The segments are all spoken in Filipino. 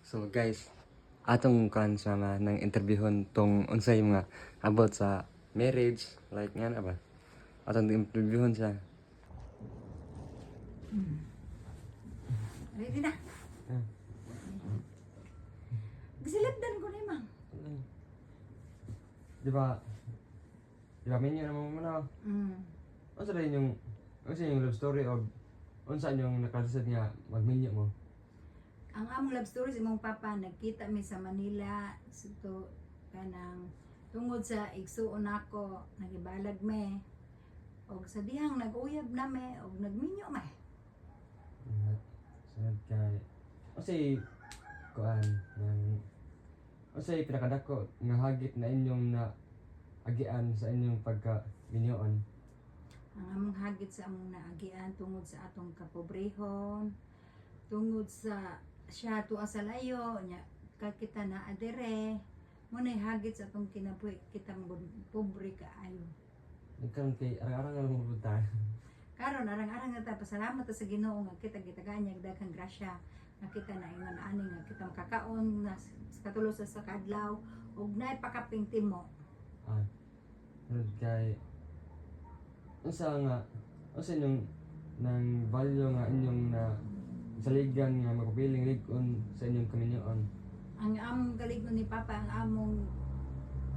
So guys, atong kan sa nga nang interviewon tong unsay mga about sa marriage, like nga na ba? Atong interviewon siya. Ready na. Ah. Gisilipdan ko ni ma'am. Di ba? Di ba minyo naman mo na? Unsa rin yung love story o unsa yung nakalisod nga magminyo mo? Ang among love story sa imong papa, nagkita mi sa Manila. Suto kanang tungod sa igsuon nako, nagibalag me. Og sa dihang nag-uyab na me og nagminyo me. Sunod kay unsay kuan nang unsay pinakadako nga hagit na inyong na agian sa inyong pagka-minyoon? Ang among hagit sa among naagian tungod sa atong kapobrehon, tungod sa siya tuwa sa layo nya kakita na adere mo na hagit sa atong kinabuhi kita mo pobre kaayo. Nagkaroon kay arang-arang nga mo punta. Karon arang-arang nga ta pasalamat ta sa Ginoo nga kita gitagaan niya daghang grasya nga kita na ingon ani nga kita makakaon na sa katulo sa kadlaw ug naay pakaping timo. Ah. Sunod kay unsa inyong nang value nga inyong na saligan nga magpiling lig-on sa inyong kaminyoon? Ang among kalig ni Papa, ang among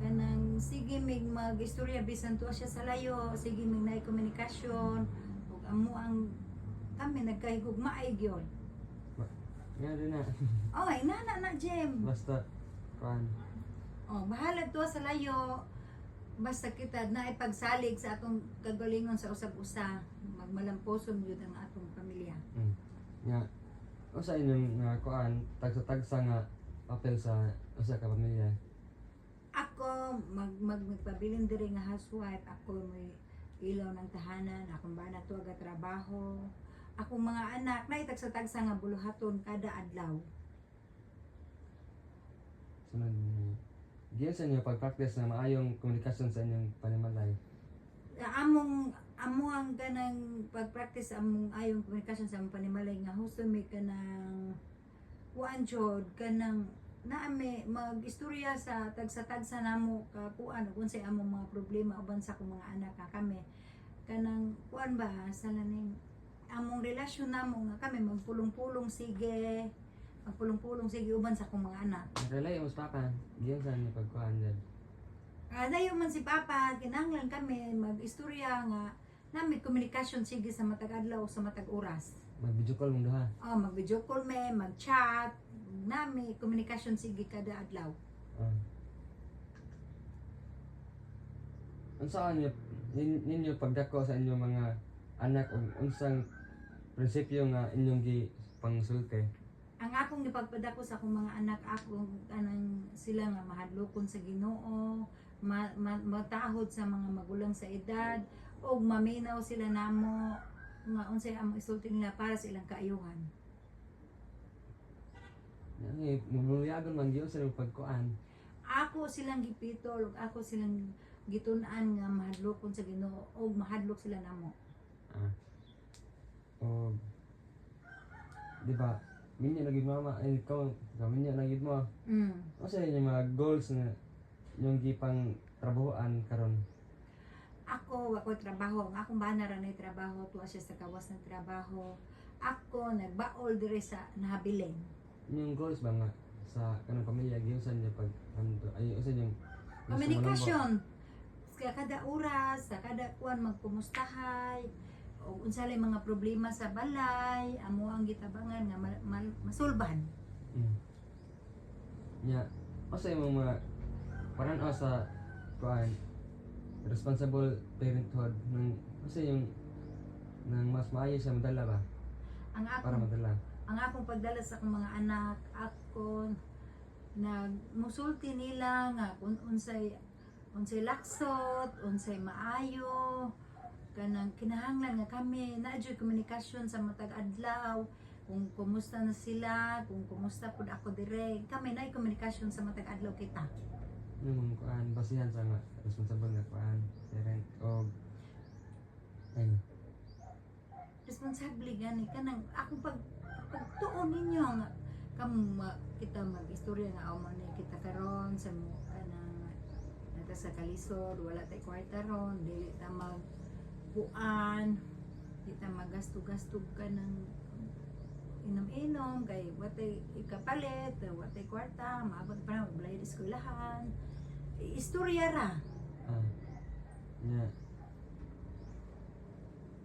kanang sige mig mag-istorya bisan tuwa siya sa layo, sige mig naay komunikasyon ug amo ang kami nagkahigugmaay gyud. Nga din na. Oy, nana na Jem. Basta kuan. Oh, bahala tuwa sa layo. Basta kita naay pagsalig sa atong kagalingon sa usab-usa, magmalamposon gyud ang atong pamilya. Nga unsa inyong nga kuan tagsa-tagsa nga papel sa usa ka pamilya? Ako magpabilin diri nga housewife, ako may ilaw ng tahanan, akong bana to aga trabaho. Akong mga anak na itagsa-tagsa nga buluhaton kada adlaw. Sunod giyan sa inyo pag-practice na maayong komunikasyon sa inyong panimalay. Amo ang kanang pag-practice among ayong komunikasyon sa among panimalay nga husto may kanang kuan jud kanang naami mag-istorya sa tagsa-tagsa namo ka kuan ug unsay among mga problema uban sa akong mga anak nga kami kanang kuan ba sa laning among relasyon namo nga kami magpulong-pulong sige uban sa akong mga anak. Nakalay mo sa papa, giyan sa inyo pagkuhan dyan. Dayo man si Papa, kinahanglan kami mag-istorya nga namin komunikasyon sige sa matag adlaw sa matag oras. Mag-video call mong duha. Oh, mag-video call me, mag-chat, nami komunikasyon sige kada adlaw. Unsa ninyo pagdako sa inyong mga anak ug unsang prinsipyo nga inyong pangsulti? Ang akong gipagpadako sa akong mga anak, akong kanang sila nga mahadlokon sa Ginoo, matahod sa mga magulang sa edad, ug maminaw sila namo nga unsay among isulti nila para sa ilang kaayuhan. Magbuyagon man giyon sa inyong pagkuan. Ako silang gipitol ug ako silang gitun-an nga mahadlokon sa Ginoo ug mahadlok sila namo. O di ba? Minyo na gid mama ay ikaw, minyo na gid mo. Unsa inyong mga goals na yung gipang trabahoan karon? Ako trabaho, ang akong bana ra nay trabaho, tuwa siya sa kawas ng trabaho. Ako nagbaol diri sa nahabilin. Yung goals ba nga sa kanang pamilya giyon sa inyo pag ay usa yung Komunikasyon. Sa kada oras, sa kada kuan magkumustahay, o unsa lay mga problema sa balay, amo ang gitabangan nga masulban. Nya, usa yung mga paran sa kuan responsible parenthood nang usa yung nang mas maayo sa madala ba? Para madala. Ang akong pagdala sa akong mga anak, ako nagmusulti nila nga kung unsay laksot, unsay maayo, kanang kinahanglan nga kami naadyo komunikasyon sa matag adlaw, kung kumusta na sila, kung kumusta pud ako dire, kami naay komunikasyon sa matag adlaw kita. Yung kuan basihan sa nga responsible nga kuan parent o ay Responsable gani kanang akong pagtuon ninyo nga kita mag-istorya nga man ni kita karon sa mo nata sa kalisod wala tay kwarta ron dili ta magpuan kita magasto-gasto ka ng inom-inom kay watay ikapalit watay kwarta maabot pa na magbayad eskwelahan istorya ra nya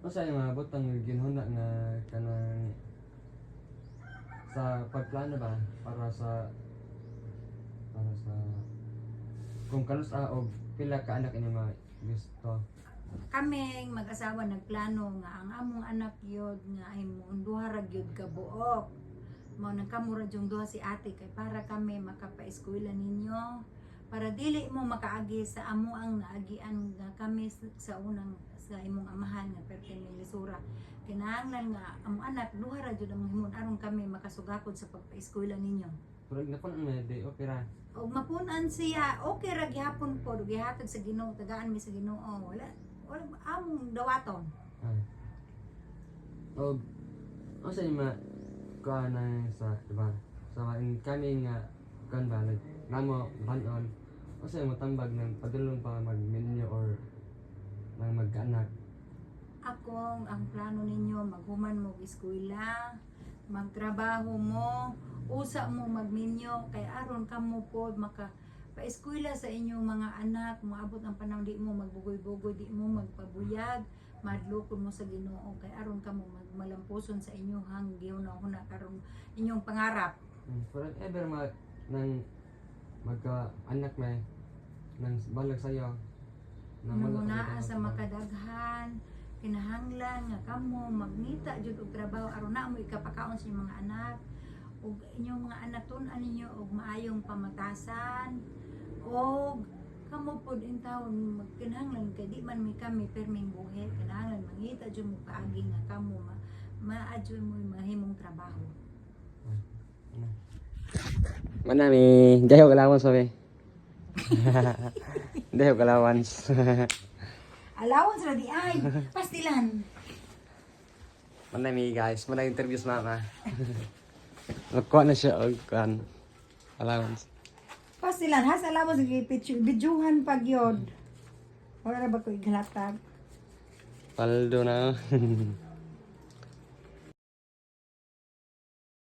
Asa yung mga butang ginhuna nga kanang sa pagplano ba para sa kung kanus og pila ka anak inyo mga gusto. kaming mag-asawa nagplano nga ang among anak yod nga ay duha ra gyud ka buok mao nang kamura jung duha si ate kay para kami makapa-eskwela ninyo para dili mo makaagi sa amo ang naagian nga kami sa unang sa imong amahan nga perti ni lisura kinahanglan nga among anak duha ra jud ang himon aron kami makasugakod sa pagpa-eskwela ninyo. Pero napon ang day opera. Og mapunan siya okay ra gihapon po gihatag sa Ginoo tagaan mi sa Ginoo wala among dawaton. Og asa yung mga kuana sa diba sa kami nga kan ba namo banon asa yung matambag ng padulong pa mag-menu or nang mag-anak. Ang plano ninyo maghuman mo og eskwela magtrabaho mo usa mo magminyo kay aron kamo pod maka pa-eskwela sa inyong mga anak moabot ang panahon di mo magbugoy-bugoy di mo magpabuyag madlokon mo sa Ginoo kay aron kamo magmalampuson sa inyong gihuna-huna karon inyong pangarap. Pero ever nang magka-anak may nang balag sayo nangunaan sa makadaghan kinahanglan nga kamo magnita jud og trabaho aron na mo ikapakaon sa inyong mga anak ug inyong mga anak tun-an ninyo og maayong pamatasan og kamo pod in taon magkinahanglan kay di man mi kami perming buhi kinahanglan mangita jud mo paagi nga kamo maadyo mo mahimong trabaho. Manami dayo kalawon sabi. Dayo kalawon. Allowance ra di ay pastilan. Manami guys, manay interviews mama. Nakuha na siya og kan allowance. Pastilan has allowance gi bidyuhan pag yod. Wala na ba ko iglatag? Paldo na.